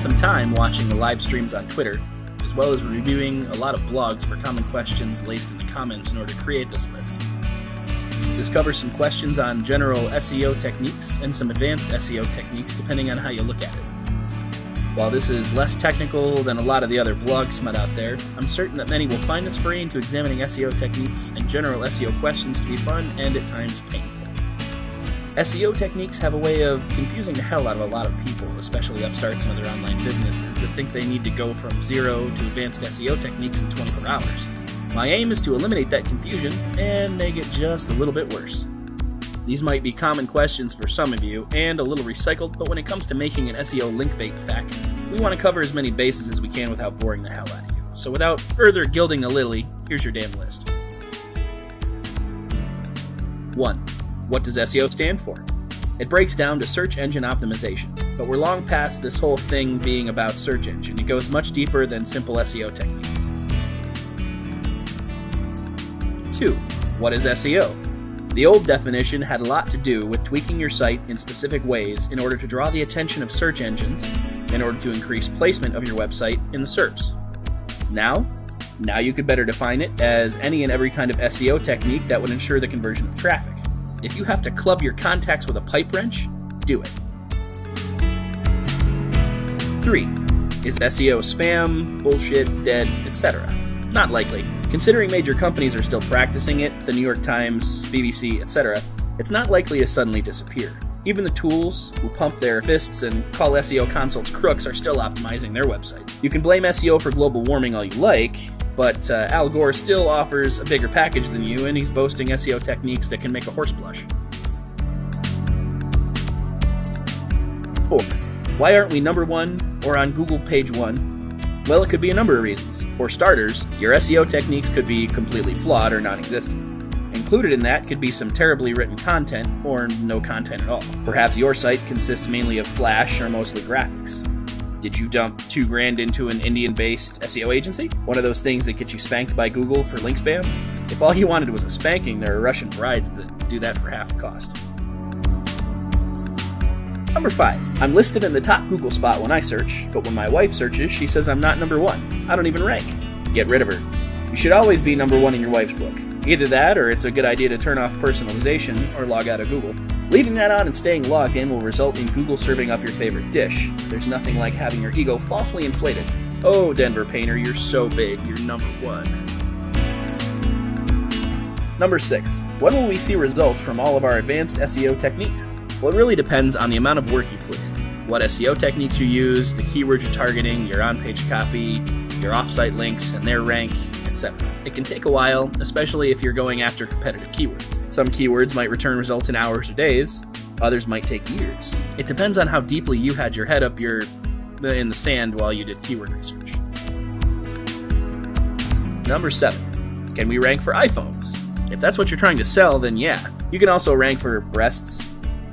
some time watching the live streams on Twitter, as well as reviewing a lot of blogs for common questions laced in the comments in order to create this list. This covers some questions on general SEO techniques and some advanced SEO techniques depending on how you look at it. While this is less technical than a lot of the other blog smut out there, I'm certain that many will find this foray into examining SEO techniques and general SEO questions to be fun and at times painful. SEO techniques have a way of confusing the hell out of a lot of people, especially upstarts and other online businesses that think they need to go from zero to advanced SEO techniques in 24 hours. My aim is to eliminate that confusion and make it just a little bit worse. These might be common questions for some of you, and a little recycled, but when it comes to making an SEO link bait fact, we want to cover as many bases as we can without boring the hell out of you. So without further gilding the lily, here's your damn list. 1. What does SEO stand for? It breaks down to search engine optimization, but we're long past this whole thing being about search engine. It goes much deeper than simple SEO techniques. 2. What is SEO? The old definition had a lot to do with tweaking your site in specific ways in order to draw the attention of search engines, in order to increase placement of your website in the SERPs. Now you could better define it as any and every kind of SEO technique that would ensure the conversion of traffic. If you have to club your contacts with a pipe wrench, do it. 3. Is SEO spam, bullshit, dead, etc.? Not likely. Considering major companies are still practicing it, the New York Times, BBC, etc., it's not likely to suddenly disappear. Even the tools who pump their fists and call SEO consults crooks are still optimizing their websites. You can blame SEO for global warming all you like, but Al Gore still offers a bigger package than you, and he's boasting SEO techniques that can make a horse blush. 4. Why aren't we number 1 or on Google page 1? Well, it could be a number of reasons. For starters, your SEO techniques could be completely flawed or non-existent. Included in that could be some terribly written content or no content at all. Perhaps your site consists mainly of Flash or mostly graphics. Did you dump $2,000 into an Indian-based SEO agency? One of those things that get you spanked by Google for link spam? If all you wanted was a spanking, there are Russian brides that do that for half the cost. Number 5. I'm listed in the top Google spot when I search, but when my wife searches, she says I'm not number 1. I don't even rank. Get rid of her. You should always be number 1 in your wife's book. Either that, or it's a good idea to turn off personalization or log out of Google. Leaving that on and staying logged in will result in Google serving up your favorite dish. There's nothing like having your ego falsely inflated. Oh, Denver Painter, you're so big, you're number 1. Number 6. When will we see results from all of our advanced SEO techniques? Well, it really depends on the amount of work you put in, what SEO techniques you use, the keywords you're targeting, your on-page copy, your off-site links and their rank, etc. It can take a while, especially if you're going after competitive keywords. Some keywords might return results in hours or days, others might take years. It depends on how deeply you had your head up in the sand while you did keyword research. Number 7. Can we rank for iPhones? If that's what you're trying to sell, then yeah. You can also rank for breasts,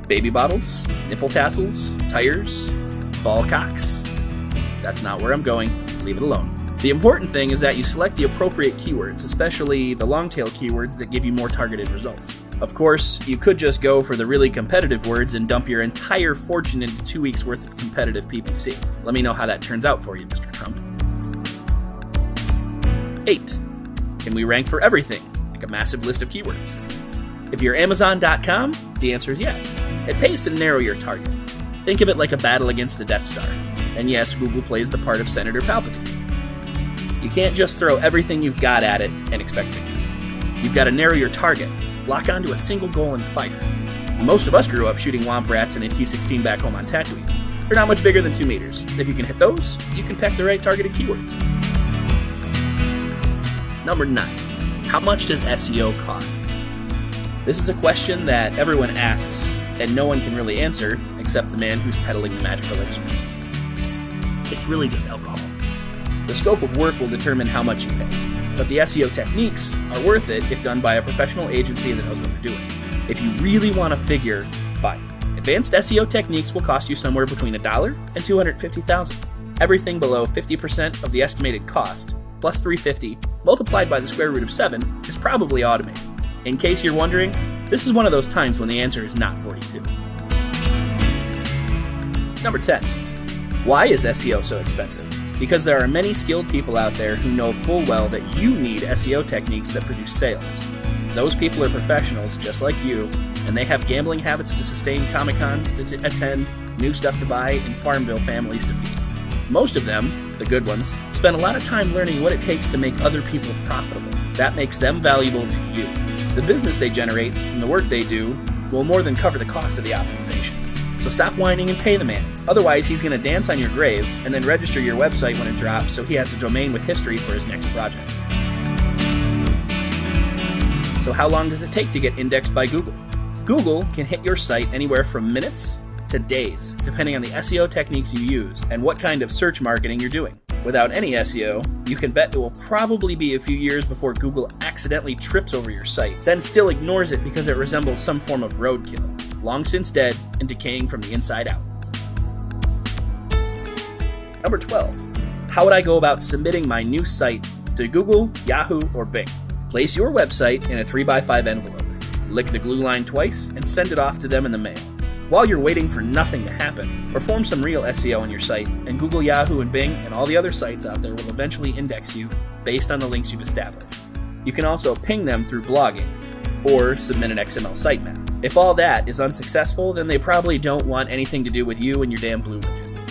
baby bottles, nipple tassels, tires, ball cocks. That's not where I'm going. Leave it alone. The important thing is that you select the appropriate keywords, especially the long-tail keywords that give you more targeted results. Of course, you could just go for the really competitive words and dump your entire fortune into 2 weeks worth of competitive PPC. Let me know how that turns out for you, Mr. Trump. 8. Can we rank for everything, like a massive list of keywords? If you're Amazon.com, the answer is yes. It pays to narrow your target. Think of it like a battle against the Death Star. And yes, Google plays the part of Senator Palpatine. You can't just throw everything you've got at it and expect victory. You've got to narrow your target, lock onto a single goal and fire. Most of us grew up shooting womp rats in a T-16 back home on Tatooine. They're not much bigger than 2 meters. If you can hit those, you can peck the right targeted keywords. Number 9. How much does SEO cost? This is a question that everyone asks, and no one can really answer, except the man who's peddling the magical elixir. It's really just alcohol. The scope of work will determine how much you pay, but the SEO techniques are worth it if done by a professional agency that knows what they're doing. If you really want to figure, fine. Advanced SEO techniques will cost you somewhere between $1 and $250,000. Everything below 50% of the estimated cost, plus $350, multiplied by the square root of 7, is probably automated. In case you're wondering, this is one of those times when the answer is not 42. Number 10. Why is SEO so expensive? Because there are many skilled people out there who know full well that you need SEO techniques that produce sales. Those people are professionals just like you, and they have gambling habits to sustain, Comic-Cons to attend, new stuff to buy, and Farmville families to feed. Most of them, the good ones, spend a lot of time learning what it takes to make other people profitable. That makes them valuable to you. The business they generate and the work they do will more than cover the cost of the optimization. So stop whining and pay the man. Otherwise, he's going to dance on your grave and then register your website when it drops so he has a domain with history for his next project. So how long does it take to get indexed by Google? Google can hit your site anywhere from minutes to days, depending on the SEO techniques you use and what kind of search marketing you're doing. Without any SEO, you can bet it will probably be a few years before Google accidentally trips over your site, then still ignores it because it resembles some form of roadkill, long since dead and decaying from the inside out. Number 12. How would I go about submitting my new site to Google, Yahoo, or Bing? Place your website in a 3x5 envelope, lick the glue line twice, and send it off to them in the mail. While you're waiting for nothing to happen, perform some real SEO on your site, and Google, Yahoo, and Bing, and all the other sites out there will eventually index you based on the links you've established. You can also ping them through blogging, or submit an XML sitemap. If all that is unsuccessful, then they probably don't want anything to do with you and your damn blue widgets.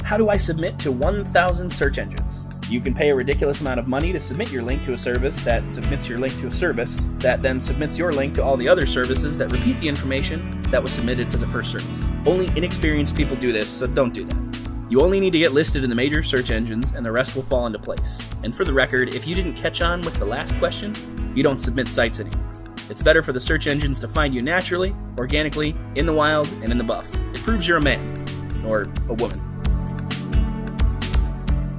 How do I submit to 1,000 search engines? You can pay a ridiculous amount of money to submit your link to a service that submits your link to a service that then submits your link to all the other services that repeat the information that was submitted to the first service. Only inexperienced people do this, so don't do that. You only need to get listed in the major search engines and the rest will fall into place. And for the record, if you didn't catch on with the last question, you don't submit sites anymore. It's better for the search engines to find you naturally, organically, in the wild, and in the buff. It proves you're a man. Or a woman.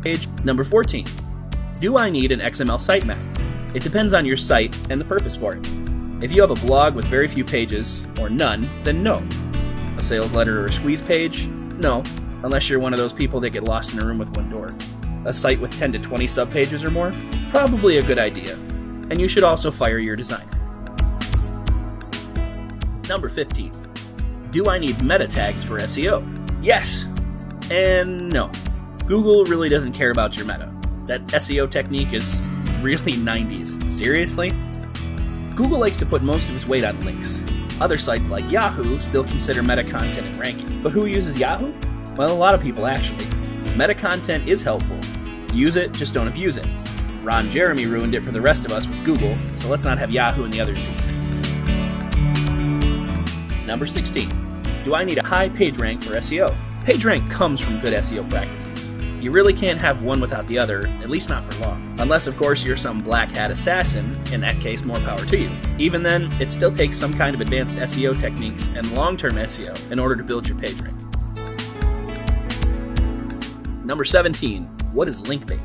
Page number 14. Do I need an XML sitemap? It depends on your site and the purpose for it. If you have a blog with very few pages, or none, then no. A sales letter or a squeeze page? No, unless you're one of those people that get lost in a room with one door. A site with 10 to 20 subpages or more? Probably a good idea. And you should also fire your designer. Number 15. Do I need meta tags for SEO? Yes and no. Google really doesn't care about your meta. That SEO technique is really 90s. Seriously? Google likes to put most of its weight on links. Other sites like Yahoo still consider meta content in ranking. But who uses Yahoo? Well, a lot of people actually. Meta content is helpful. Use it, just don't abuse it. Ron Jeremy ruined it for the rest of us with Google, so let's not have Yahoo and the others do the same. Number 16. Do I need a high page rank for SEO? PageRank comes from good SEO practices. You really can't have one without the other, at least not for long. Unless, of course, you're some black hat assassin, in that case, more power to you. Even then, it still takes some kind of advanced SEO techniques and long-term SEO in order to build your page rank. Number 17. What is link bait?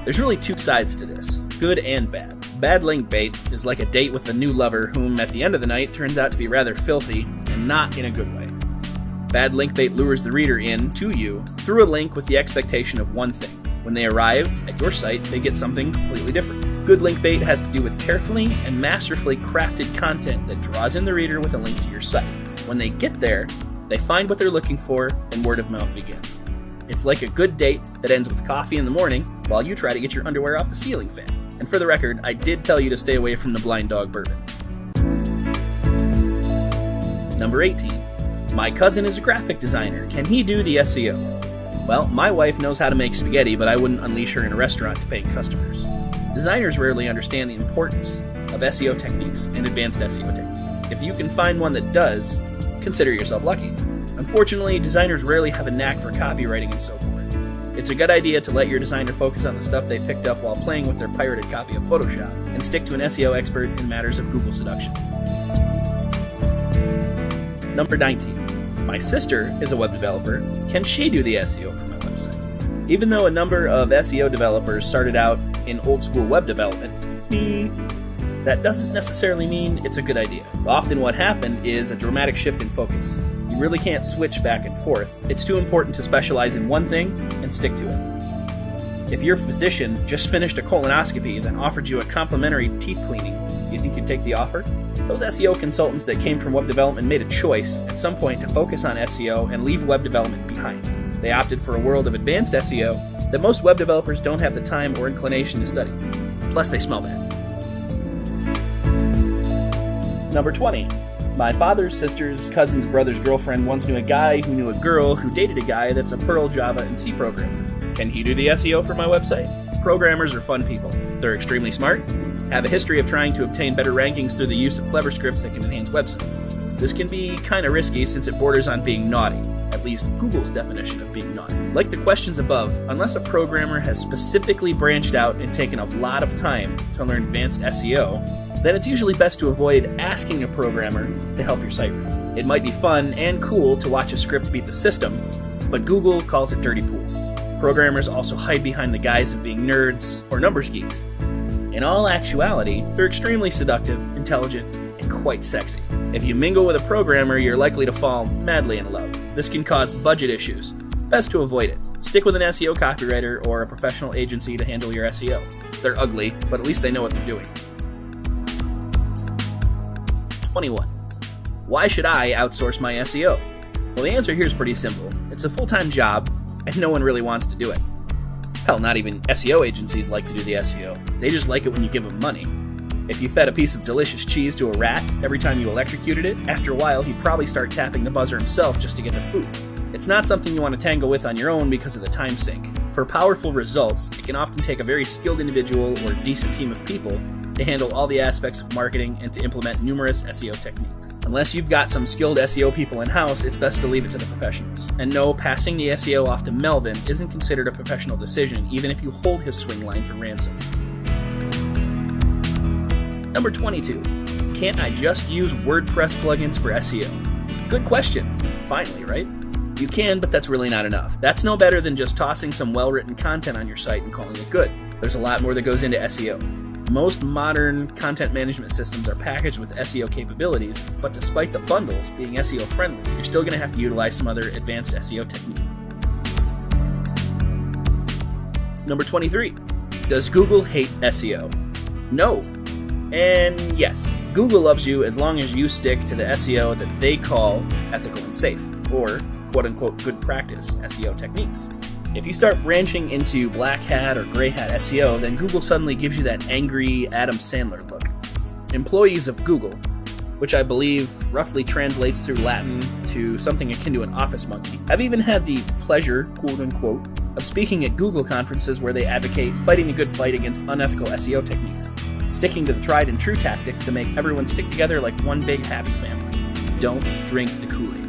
There's really two sides to this, good and bad. Bad link bait is like a date with a new lover whom, at the end of the night, turns out to be rather filthy and not in a good way. Bad link bait lures the reader in to you through a link with the expectation of one thing. When they arrive at your site, they get something completely different. Good link bait has to do with carefully and masterfully crafted content that draws in the reader with a link to your site. When they get there, they find what they're looking for and word of mouth begins. It's like a good date that ends with coffee in the morning while you try to get your underwear off the ceiling fan. And for the record, I did tell you to stay away from the blind dog bourbon. Number 18. My cousin is a graphic designer. Can he do the SEO? Well, my wife knows how to make spaghetti, but I wouldn't unleash her in a restaurant to paying customers. Designers rarely understand the importance of SEO techniques and advanced SEO techniques. If you can find one that does, consider yourself lucky. Unfortunately, designers rarely have a knack for copywriting and so forth. It's a good idea to let your designer focus on the stuff they picked up while playing with their pirated copy of Photoshop, and stick to an SEO expert in matters of Google seduction. Number 19. My sister is a web developer. Can she do the SEO for my website? Even though a number of SEO developers started out in old school web development, that doesn't necessarily mean it's a good idea. Often what happened is a dramatic shift in focus. You really can't switch back and forth. It's too important to specialize in one thing and stick to it. If your physician just finished a colonoscopy and then offered you a complimentary teeth cleaning, You think you'd take the offer? Those SEO consultants that came from web development made a choice at some point to focus on SEO and leave web development behind. They opted for a world of advanced SEO that most web developers don't have the time or inclination to study. Plus, they smell bad. Number 20. My father's sister's cousin's brother's girlfriend once knew a guy who knew a girl who dated a guy that's a Perl, Java, and C programmer. Can he do the SEO for my website? Programmers are fun people. They're extremely smart, have a history of trying to obtain better rankings through the use of clever scripts that can enhance websites. This can be kind of risky since it borders on being naughty, at least Google's definition of being naughty. Like the questions above, unless a programmer has specifically branched out and taken a lot of time to learn advanced SEO, then it's usually best to avoid asking a programmer to help your site rank. It might be fun and cool to watch a script beat the system, but Google calls it dirty pool. Programmers also hide behind the guise of being nerds or numbers geeks. In all actuality, they're extremely seductive, intelligent, and quite sexy. If you mingle with a programmer, you're likely to fall madly in love. This can cause budget issues. Best to avoid it. Stick with an SEO copywriter or a professional agency to handle your SEO. They're ugly, but at least they know what they're doing. 21. Why should I outsource my SEO? Well, the answer here is pretty simple. It's a full-time job, and no one really wants to do it. Hell, not even SEO agencies like to do the SEO. They just like it when you give them money. If you fed a piece of delicious cheese to a rat every time you electrocuted it, after a while he'd probably start tapping the buzzer himself just to get the food. It's not something you want to tangle with on your own because of the time sink. For powerful results, it can often take a very skilled individual or decent team of people to handle all the aspects of marketing and to implement numerous SEO techniques. Unless you've got some skilled SEO people in-house, it's best to leave it to the professionals. And no, passing the SEO off to Melvin isn't considered a professional decision, even if you hold his swing line for ransom. Number 22. Can't I just use WordPress plugins for SEO? Good question. Finally, right? You can, but that's really not enough. That's no better than just tossing some well-written content on your site and calling it good. There's a lot more that goes into SEO. Most modern content management systems are packaged with SEO capabilities, but despite the bundles being SEO friendly, you're still going to have to utilize some other advanced SEO technique. Number 23. Does Google hate SEO? No. And yes, Google loves you as long as you stick to the SEO that they call ethical and safe, or quote-unquote good practice SEO techniques. If you start branching into black hat or gray hat SEO, then Google suddenly gives you that angry Adam Sandler look. Employees of Google, which I believe roughly translates through Latin to something akin to an office monkey, have even had the pleasure, quote-unquote, of speaking at Google conferences where they advocate fighting the good fight against unethical SEO techniques, sticking to the tried and true tactics to make everyone stick together like one big happy family. Don't drink the Kool-Aid.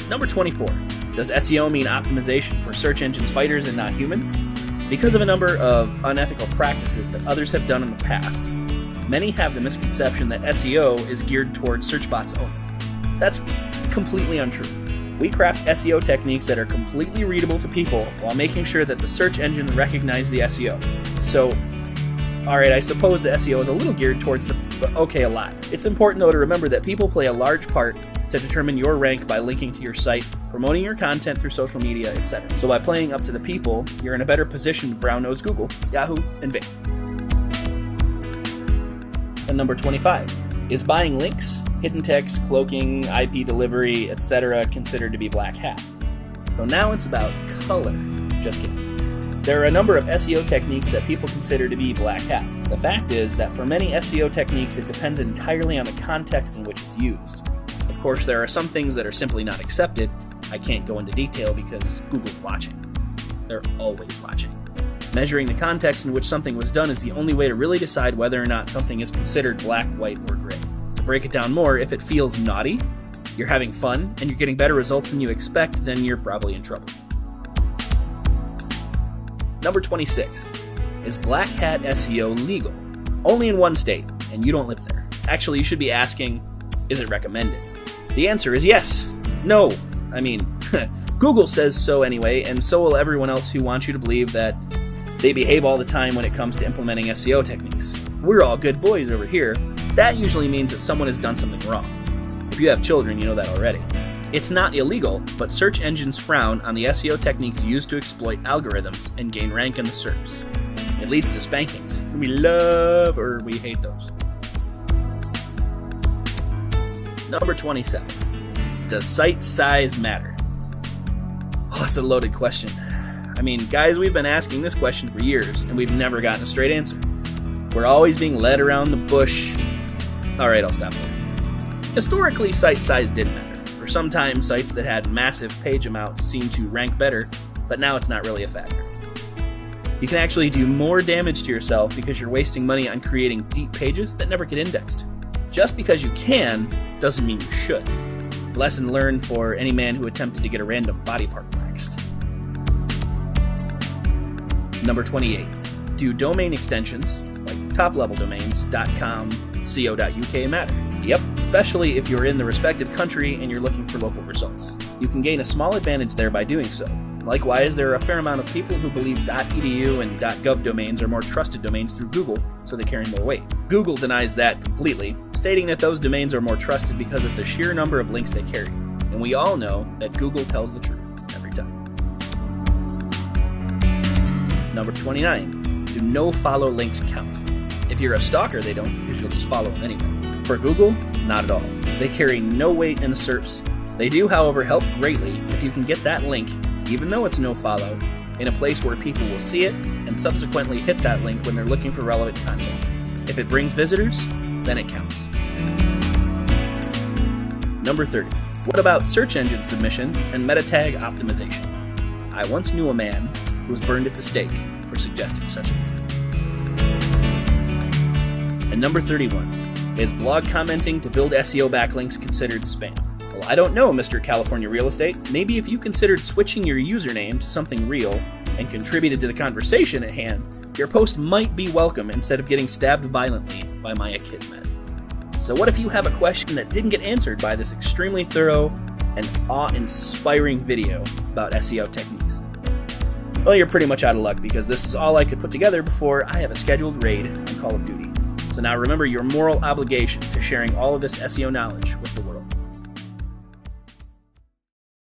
Number 24. Does SEO mean optimization for search engine spiders and not humans? Because of a number of unethical practices that others have done in the past, many have the misconception that SEO is geared towards search bots only. That's completely untrue. We craft SEO techniques that are completely readable to people while making sure that the search engine recognizes the SEO. So, alright, I suppose the SEO is a little geared towards a lot. It's important though to remember that people play a large part to determine your rank by linking to your site, promoting your content through social media, etc. So by playing up to the people, you're in a better position to brown-nose Google, Yahoo, and Bing. And number 25. Is buying links, hidden text, cloaking, IP delivery, etc. considered to be black hat? So now it's about color. Just kidding. There are a number of SEO techniques that people consider to be black hat. The fact is that for many SEO techniques, it depends entirely on the context in which it's used. Of course, there are some things that are simply not accepted. I can't go into detail because Google's watching. They're always watching. Measuring the context in which something was done is the only way to really decide whether or not something is considered black, white, or gray. To break it down more, if it feels naughty, you're having fun, and you're getting better results than you expect, then you're probably in trouble. Number 26. Is black hat SEO legal? Only in one state, and you don't live there. Actually, you should be asking, is it recommended? The answer is yes. No. I mean, Google says so anyway, and so will everyone else who wants you to believe that they behave all the time when it comes to implementing SEO techniques. We're all good boys over here. That usually means that someone has done something wrong. If you have children, you know that already. It's not illegal, but search engines frown on the SEO techniques used to exploit algorithms and gain rank in the SERPs. It leads to spankings. We love or we hate those. Number 27. Does site size matter? Oh, that's a loaded question. I mean, guys, we've been asking this question for years, and we've never gotten a straight answer. We're always being led around the bush. Alright, I'll stop there. Historically, site size did matter. For some time, sites that had massive page amounts seemed to rank better, but now it's not really a factor. You can actually do more damage to yourself because you're wasting money on creating deep pages that never get indexed. Just because you can, doesn't mean you should. Lesson learned for any man who attempted to get a random body part waxed. Number 28. Do domain extensions, like top-level domains, .com, .co.uk matter? Yep, especially if you're in the respective country and you're looking for local results. You can gain a small advantage there by doing so. Likewise, there are a fair amount of people who believe .edu and .gov domains are more trusted domains through Google, so they carry more weight. Google denies that completely, stating that those domains are more trusted because of the sheer number of links they carry. And we all know that Google tells the truth every time. Number 29. Do no-follow links count? If you're a stalker, they don't, because you'll just follow them anyway. For Google, not at all. They carry no weight in the SERPs. They do, however, help greatly if you can get that link, even though it's no follow, in a place where people will see it and subsequently hit that link when they're looking for relevant content. If it brings visitors, then it counts. Number 30. What about search engine submission and meta tag optimization? I once knew a man who was burned at the stake for suggesting such a thing. And number 31. Is blog commenting to build SEO backlinks considered spam? Well, I don't know, Mr. California Real Estate. Maybe if you considered switching your username to something real and contributed to the conversation at hand, your post might be welcome instead of getting stabbed violently by Maya Kismet. So what if you have a question that didn't get answered by this extremely thorough and awe-inspiring video about SEO techniques? Well, you're pretty much out of luck because this is all I could put together before I have a scheduled raid on Call of Duty. So now remember your moral obligation to sharing all of this SEO knowledge with the world.